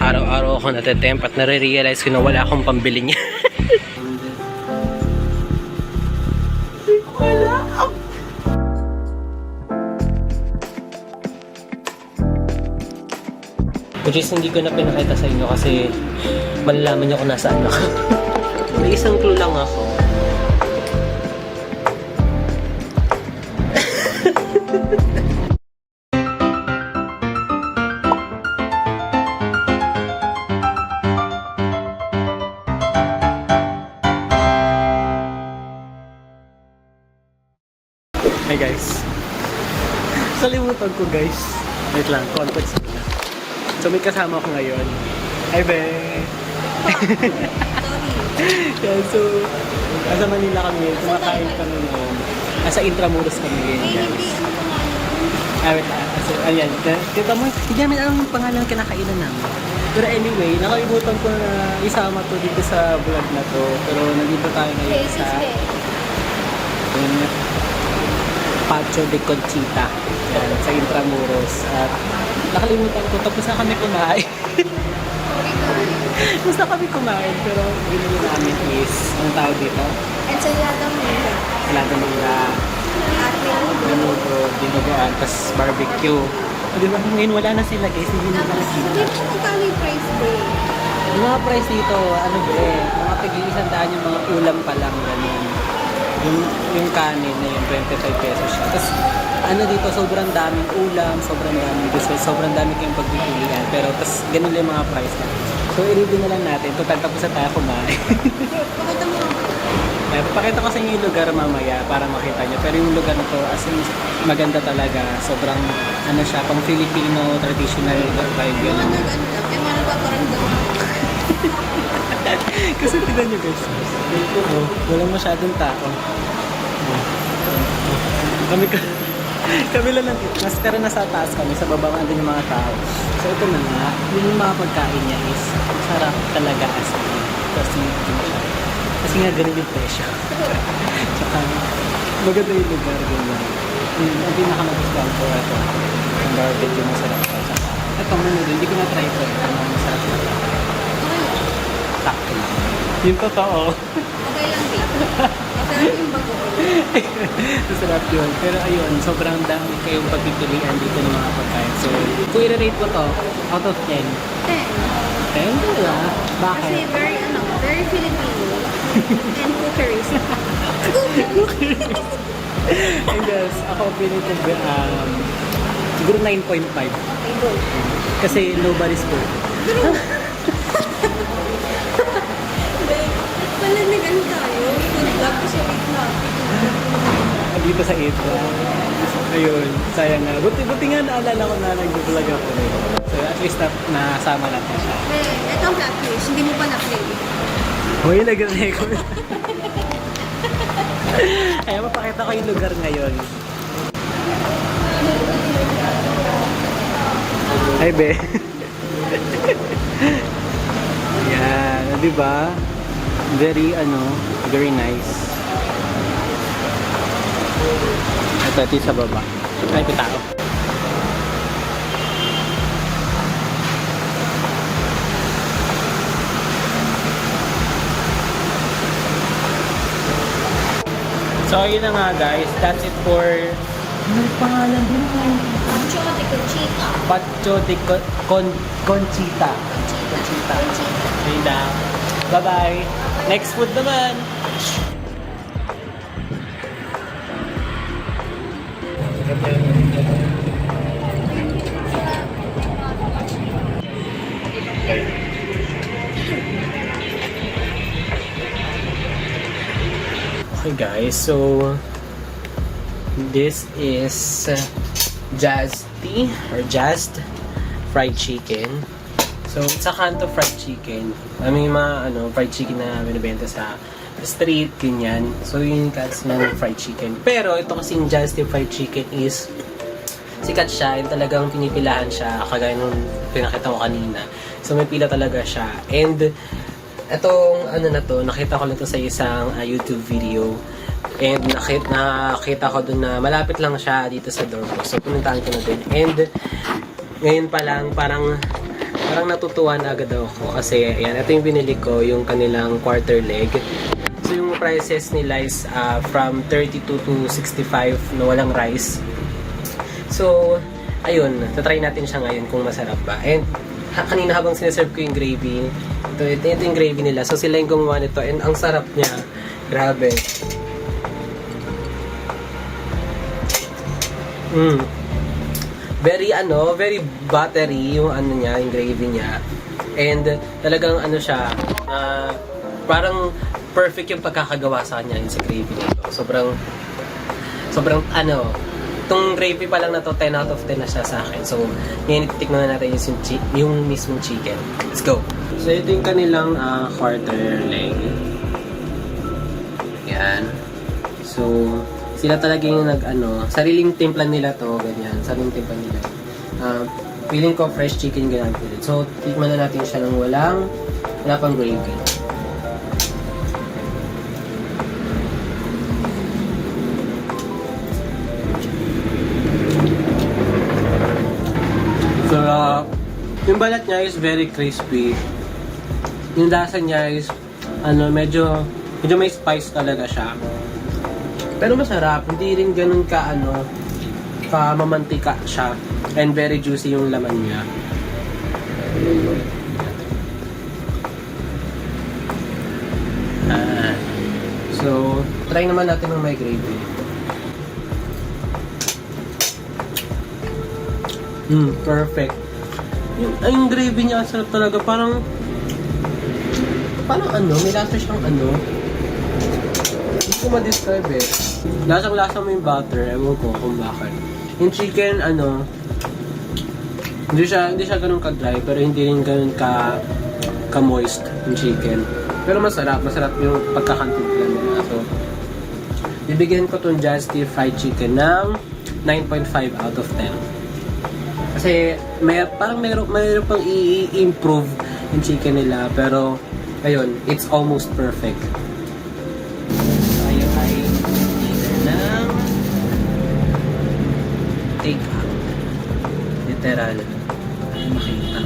araw-araw ako natatempt at nare-realize ko na wala akong pambili niya. Which is hindi ko na pinakita sa inyo kasi malalaman niyo kung nasaan ako. May isang clue lang ako. Hi guys. Salimutan ko guys. Wait lang, context muna. So may kasama ko ngayon. Hi be! Yeah, so nasa Manila kami, kumakain kami ngayon. Nasa Intramuros kami ngayon guys. Wait lang. So, ayan. Kita mo, hindi namin alam yung pangalan ng kinakainan namin. Pero anyway, nakalimutan ko na isama to dito sa vlog na to. Pero nandito tayo ngayon sa Patio de Conchita. Yan, sa Intramuros. At nakalimutan ko, tapos na kami kumain. Tapos na kami kumain, pero binili namin is, anong tawag dito? Ensalada mula. Ensalada mula. Menudo, dinuguan, tapos barbecue. Di ba ngayon wala na sila guys, hindi na nakikita. Hindi po magkano yung price day? Yung mga price dito, ano ba mga tig-100 yung mga ulam pa lang, ganun. Yung kanin na yung 25 pesos siya. Tapos ano dito, sobrang daming ulam, sobrang daming dishes, sobrang daming kayong pagpipilian. Pero tapos ganun lang yung mga price na. So i-review na lang natin, total tapos na tayo kumain. Pakita mo. Papakita ko sa inyo yung lugar mamaya para makita nyo. Pero yung lugar na to, as in, maganda talaga. Sobrang, ano siya, pang Filipino traditional vibe yun. Mga naganda. May mga nagpaparamdam. Kasi tignan nyo guys. Walang masyadong tao. Kami lang pero nasa taas kami, sa baba andun yung mga tao. So ito na nga, yung mga pagkain niya is sarap talaga as in. Kasi nga ganun yung presyo. Tsaka maganda yung lugar, ganyan. Ang pinaka-nagustuhan ko ito, ang barbecue masarap pa. Ito muna din, hindi ko na-try ito. Ang masarap na ito. Sakto lang. Yung totoo. Okay lang dito. Masarap yung bago. Masarap yun. Pero ayun, sobrang dami kayong pagpipilian dito ng mga pagkain. So, kung i-rate ko to, out of 10. 10 ba? Bakit? Kasi very Filipino. And cookeries. And guys, ako pinito siguro 9.5. Okay, go. Kasi nobody's good. Palanigan tayo. Food vlog ko sa TikTok. Dito sa Ita. Ayun, sayang na. Buti nga naalala ko na nag-vlog ako rin. So at least nasama natin siya. Ito ang blackfish. Hindi mo pa na-play. Hoy, nag-record. Kaya mapakita ko yung lugar ngayon. Hi, be. Yan, di ba? Very nice. Ito sa baba. Ay, ito tao. So, yun na nga guys. That's it for... Ano yung pangalan din mo? Patio de Conchita. Patio de Conchita. Conchita. Ayun na. Bye-bye. Next food naman. Okay guys, so this is Jazzed fried chicken. So it's a Kanto fried chicken. May mga fried chicken na binibenta sa street, ganyan. So yun yung cuts ng fried chicken. Pero ito kasing Jazzed fried chicken is sikat siya, yung talagang pinipilahan siya kagaya nung pinakita ko kanina. So may pila talaga siya. And itong na to, nakita ko lang to sa isang YouTube video. And nakita ko dun na malapit lang siya dito sa door ko. So pununtahan ko na din. And ngayon pa lang parang parang natutuwa na agad ako kasi ayan, ito yung binili ko, yung kanilang quarter leg. So yung prices nila is from 32 to 65 na walang rice. So ayun, tatry natin siya ngayon kung masarap ba. And kanina habang sineserve ko yung gravy, ito yung gravy nila. So sila yung gumawa nito and ang sarap niya. Grabe. Very buttery yung ano niya, yung gravy niya. And talagang ano siya, parang perfect yung pagkakagawa sa kanya yung sa gravy nito. Sobrang itong gravy pa lang na to, 10 out of 10 na siya sa akin. So, ngayon titikman na natin yung mismong chicken. Let's go! So, ito yung kanilang quarter leg. Yan. So, sila talaga yung sariling timpla nila to, ganyan. Sariling timpla nila. Feeling ko fresh chicken ginamit nila. So, tikman na natin siya ng wala pang gravy. So, yung balat niya is very crispy. Yung lasa niya is, medyo may spice talaga siya. Pero masarap, hindi rin ganun ka mamantika siya. And very juicy yung laman niya. So, try naman natin ng may gravy. Perfect. Yung gravy niya, sarap talaga. Parang may lasa siyang hindi ko ma-describe eh. Lasang-lasa mo yung butter. Ewan ko kung bakit. Yung chicken, hindi siya ganun ka-dry, pero hindi rin ganun ka-moist yung chicken. Pero masarap yung pagkakantimpla nila. So, bibigyan ko tong Justy fried chicken ng 9.5 out of 10. Kasi, parang mayroon pang i-improve yung chicken nila, pero, ayun, it's almost perfect. Tayo ay either ng take out. Literal. Ay makita.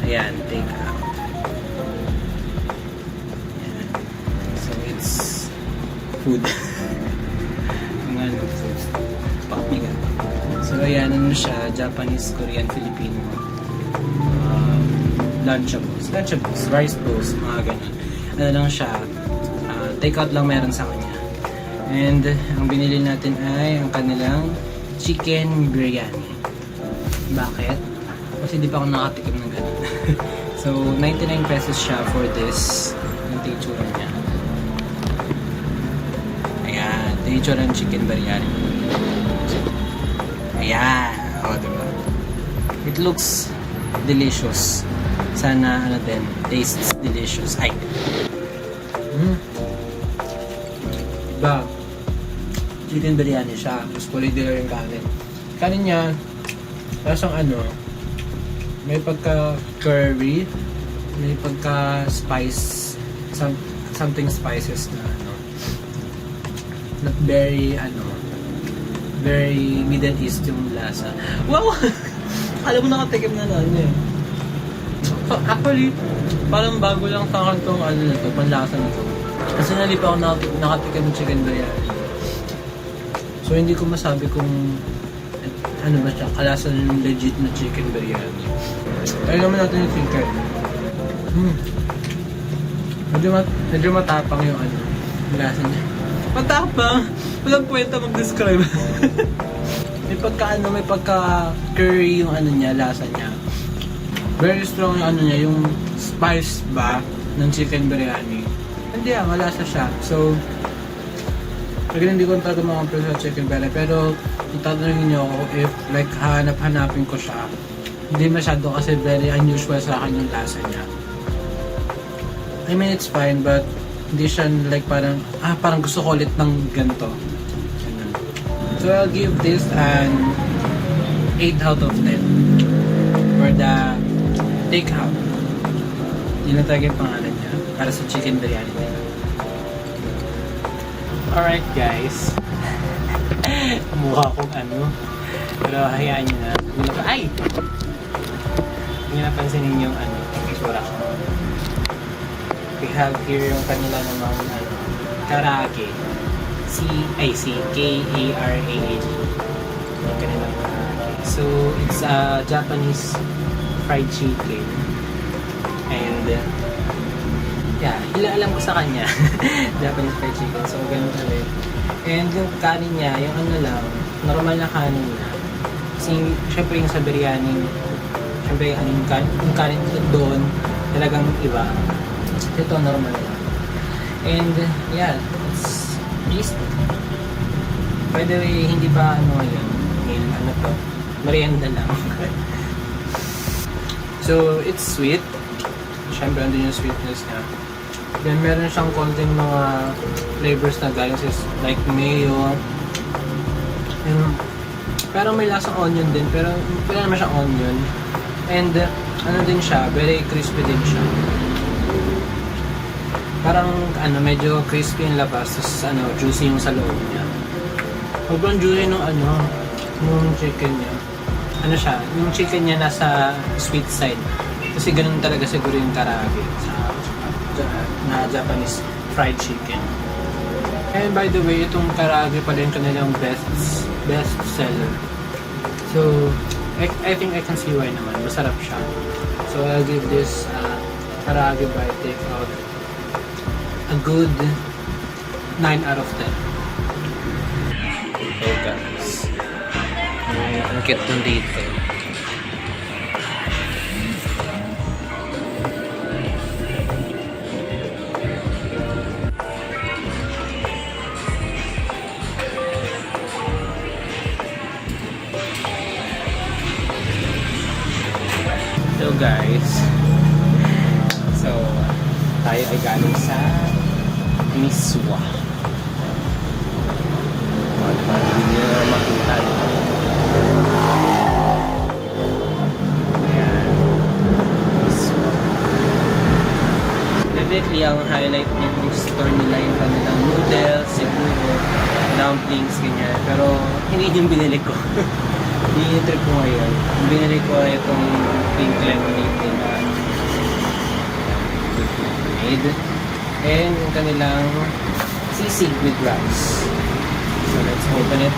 Ayan, take out. Ayan. So, it's food. Mga food. Pakmigan. So, ayan, siya, Japanese, Korean, Filipino. Lunchables, rice bowls, mga ganun. Ano lang siya, take out lang meron sa kanya. And, ang binili natin ay ang kanilang chicken biryani. Bakit? Kasi di pa ako nakatikim ng ganun. So, 99 pesos siya for this. Yung texture niya. Ayan, texture ng chicken biryani. Ayan, diba? It looks delicious. Sana tastes delicious. Ay. Diba? Chicken biryani siya. Mas kulidero yung kanin. Kanin niya, lasang may pagka-curry, may pagka-spice, something spices na not very, very Middle East yung lasa. Wow! Alam mo nakatikim na eh. Actually, parang bago lang sa akin itong panlasa nito. Kasi hindi pa ako nakatikim ng chicken biryani. So, hindi ko masabi kung ba siya, kalasa ng legit na chicken biryani. Try naman natin yung chicken. Medyo matapang yung lasa niya. Matapang! Walang kwenta mag-describe. may pagka-curry yung niya, lasa niya. Very strong yung yung spice ba ng chicken biryani. Hindi malasa siya. So, hindi ko talaga makampil sa chicken biryani. Pero, kung tatanungin niyo ako if hanapin ko siya, hindi masyado kasi very unusual sa akin yung lasa niya. I mean, it's fine, but hindi siya parang gusto ko ulit ng ganito. So, I'll give this an 8 out of 10 for the take out. Yun lang talaga yung pangalan niya para sa chicken biryani nila. Alright guys. Mukha kong pero hayaan nyo na. Ay! Hindi napansinin yung itsura ko. We have here yung kanila namang karage. K-A-R-A-G. Yung kanilang karage. So, it's a Japanese fried chicken. And, yeah, alam ko sa kanya. Japanese fried chicken. So, ganun ulit. And yung kanin niya, yung lang, normal na kanin niya. Kasi, syempre yung sa biryani, syempre yung kanin doon, talagang iba. Ito, normal lang. And, yeah, it's tasty. By the way, hindi pa yun, merienda lang. So, it's sweet. Siyempre, andun yung sweetness niya. Then, meron siyang konting mga flavors na galing sa like mayo. Parang may lasang onion din, pero wala naman siyang onion. And, din siya, very crispy din siya. Parang, medyo crispy yung labas, tapos, juicy yung sa loob niya. Sobrang juicy nung chicken niya. Siya, yung chicken niya nasa sweet side. Kasi ganun talaga siguro yung karage na Japanese fried chicken. And by the way, itong karage pala yung kanilang best seller. So, I think I can see why naman. Masarap siya. So, I'll give this karage by take out a good 9 out of 10. So guys, ang cute nun dito. So guys, tayo ay galing sa Miswa. Hindi na makita. Ayan. Miswa. Definitely ang highlight ng store nila yung kanilang noodles, siguro, dumplings, ganyan. Pero hindi yung binili ko. Hindi yung trip ko ngayon. Yung binili ko ay itong pink lemonade nila. And yung kanilang sisig with rice. So let's open it.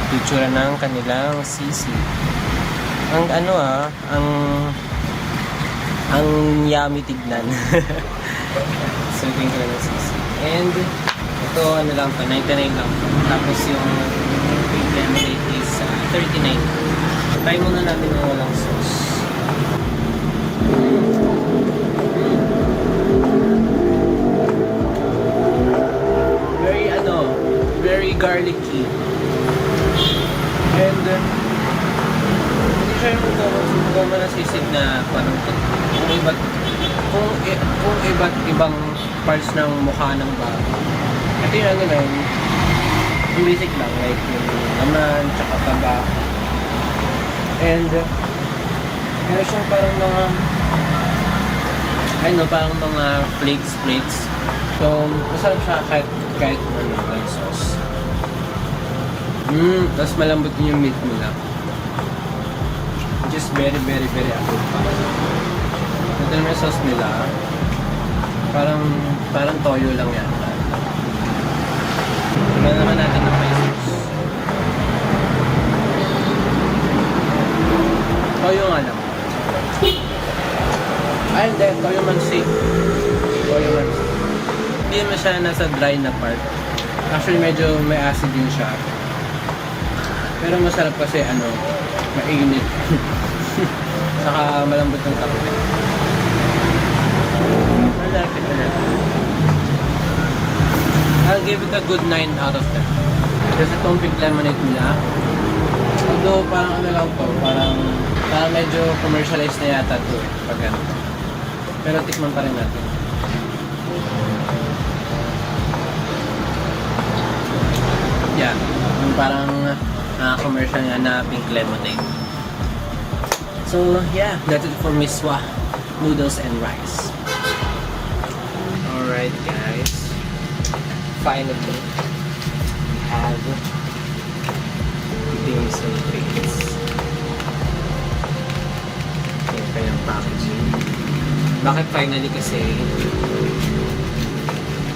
Picture ng kanilang sisig. Ang ang yummy tignan. So ito yung kanilang sisig. And ito lang pa, 99 lang pa. Tapos yung pink lemonade is 39. Try muna natin ng walang sauce. Very garlicky. And hindi siya yung goma na sisig na parang kung iba't ibang parts ng mukha ng bago. Ito yung lang, yung basic lang, like yung laman, tsaka taba. And meron siyang parang parang mga flakes. So, masarap siya kahit ng sauce. Tapos malambot din yung meat nila. Just very good pa. Ito naman yung sauce nila. Parang toyo lang yan. Tignan naman natin ng may sauce. Toyo nga lang. Ay, hindi. Toyo mansi. Hindi naman siya nasa dry na part. Actually, medyo may acid din siya. Pero masarap kasi mainit. Saka malambot ng kape. Malapit na. I'll give it a good 9 out of 10. Kasi itong pink lemonade nila, although parang lang to, parang medyo commercialized na yata to pag ganito. Pero tikman pa rin natin. Yan. Yung parang commercial nga na pink lemonade. So, yeah. That's it for Miswa noodles and rice. Alright, guys. Finally, we have sum treats. Yung kanyang packaging. Bakit finally kasi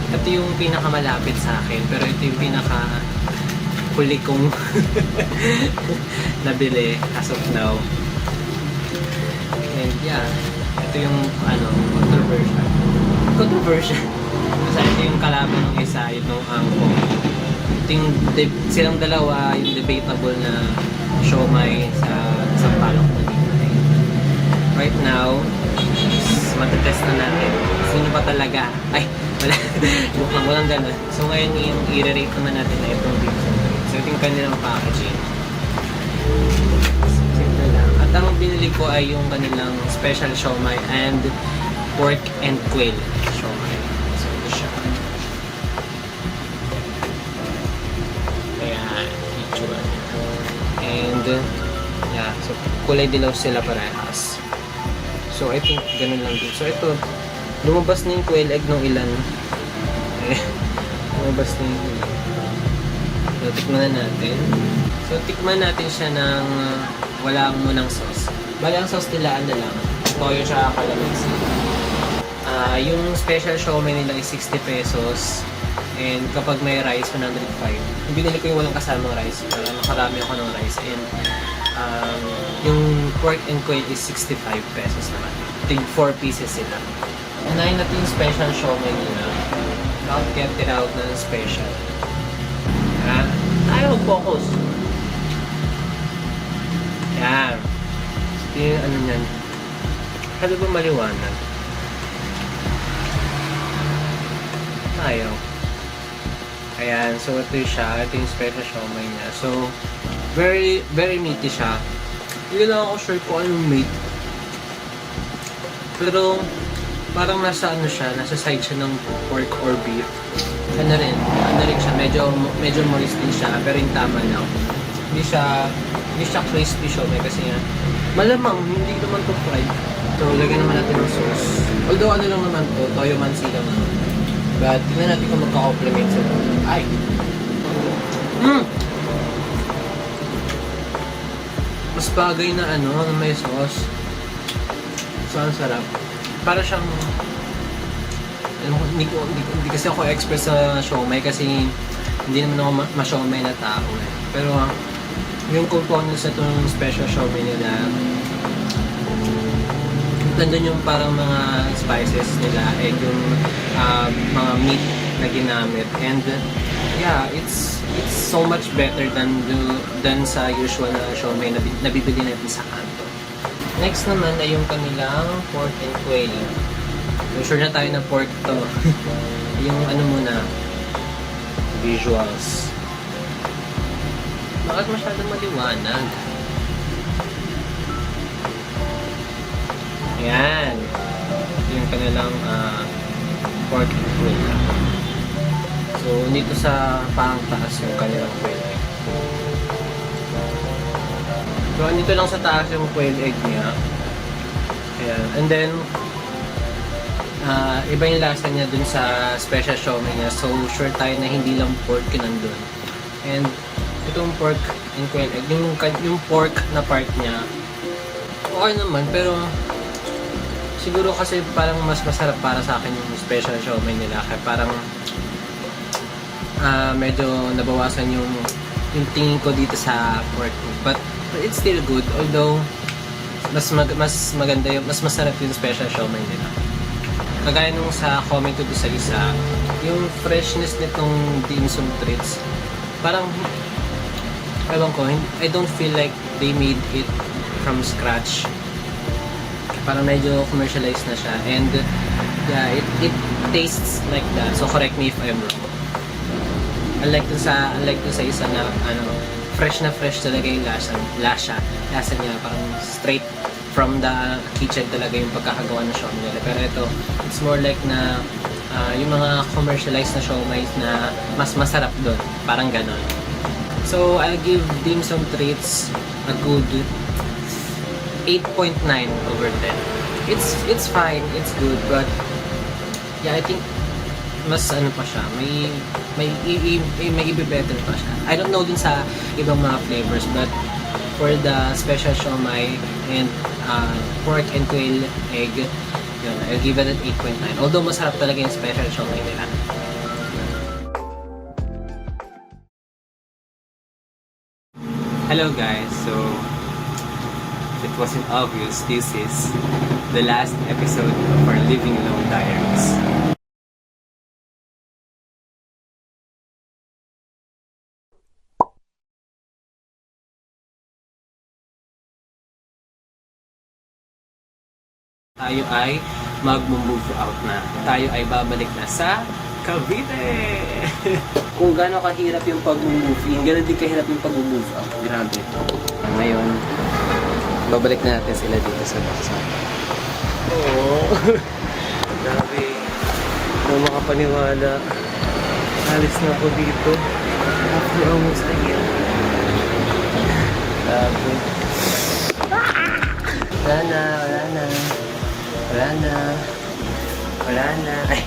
ito yung pinakamalapit sa akin, pero ito yung pinaka huli kong nabili as of now. And yeah, ito yung controversial. Kasi ito yung kalaban ng isa, itong angkong. Ito yung silang dalawa, yung debatable na siomai sa Sampaloc, Manila. Right now, matetest na natin. Sino pa talaga? Ay, wala. Mukhang walang gano'n. So ngayon yung i-rate na natin na itong dim sum treats. So ito yung kanilang packaging. Simple lang. At ang binili ko ay yung kanilang special siomai and pork and quail siomai. So ito siya. Ayan, itsura niya. And yeah, so kulay dilaw sila parehas. So I think ganun lang din. So ito, lumabas na yung quail egg nung ilan. Lumabas na yung ilan. So tikman na natin. So tikman natin siya ng wala munang sauce. Bali ang sauce nila ano lang, toyo siya kalamansi. Yung special siomai nila is 60 pesos. And kapag may rice, 105. Binili ko yung walang kasamang rice. Para makarami ako ng rice. And yung pork and quail is 65 pesos naman. Tig 4 pieces sila. Unahin natin yung special siomai nila. I'll get it out ng special. Ayaw focus. Yan. Ito yung ano nyan. Ano ba maliwanag? Ayaw. Ayan, so ito siya. Ito yung special siomai niya. So, very, very meaty siya. Hindi lang ako sure kung anong meat. Pero, parang nasa ano siya, nasa side siya ng pork or beef. Ano rin siya, medyo moist din siya, pero yung tama lang. Hindi siya crispy siomai kasi nga, malamang, hindi naman to fried. So, lagyan naman natin ng sauce. Although ano lang naman to, toyo mansi lang naman. But, tingnan natin kung magka-complement sila. Ay! Mas bagay na ano, na may sauce. So, ang sarap. Para siyang hindi kasi ako expert sa siomai kasi hindi naman ako ma-siomai na tao eh. Pero yung components sa itong special siomai nila, nandun yung parang mga spices nila and yung mga meat na ginamit. And yeah, it's so much better than sa usual na siomai na nabibili natin sa kanto. Next naman ay yung kanilang pork and quail. So, sure na tayo na pork to. Yung ano muna, visuals. Bakit masyadong maliwanag? Ayan. Yung kanilang pork and quail. So, dito sa pangtaas yung kanilang quail egg. So, dito lang sa taas yung quail egg niya. Ayan. And then, iba yung lasa niya dun sa special siomai niya. So, sure tayo na hindi lang pork yun nandun. And, itong pork and quail egg, yung pork na part niya, okay naman, pero siguro kasi parang mas masarap para sa akin yung special siomai nila. Kaya parang medyo nabawasan yung tingin ko dito sa pork. But it's still good, although mas maganda yung, mas masarap yung special siomai nila. Kagaya nung sa comment ko sa isa, yung freshness nitong dim sum treats, parang, ewan ko, I don't feel like they made it from scratch. Parang medyo commercialized na siya. And, yeah, it tastes like that. So, correct me if I'm wrong. Unlike dun sa isa na, fresh na fresh talaga yung lasa niya, parang straight from the kitchen talaga yung pagkakagawa ng siomai nila. Pero ito, it's more like na yung mga commercialized na siomai na mas masarap doon. Parang ganon. So, I'll give dim sum treats a good 8.9 over 10. It's fine, it's good, but yeah, I think mas ano pa siya, may ibe-better pa siya. I don't know din sa ibang mga flavors, but for the special siomai and pork and quail egg, yun, I'll give it an 8.9. Although masarap talaga yung special siomai nila. Hello guys, so it wasn't obvious, this is the last episode of our Living Alone Diaries. Tayo ay mag-move out na. Tayo ay babalik na sa Cavite! Kung gaano kahirap yung pag-move in, gano'n din kahirap yung pag-move out. Grabe. Ngayon, babalik na natin sila dito sa Baksa. Oo. Grabe. Hindi makapaniwala. Alis na ako dito. After almost a year. Grabe. Wala na. Wala na. Wala na. Wala na. Ay!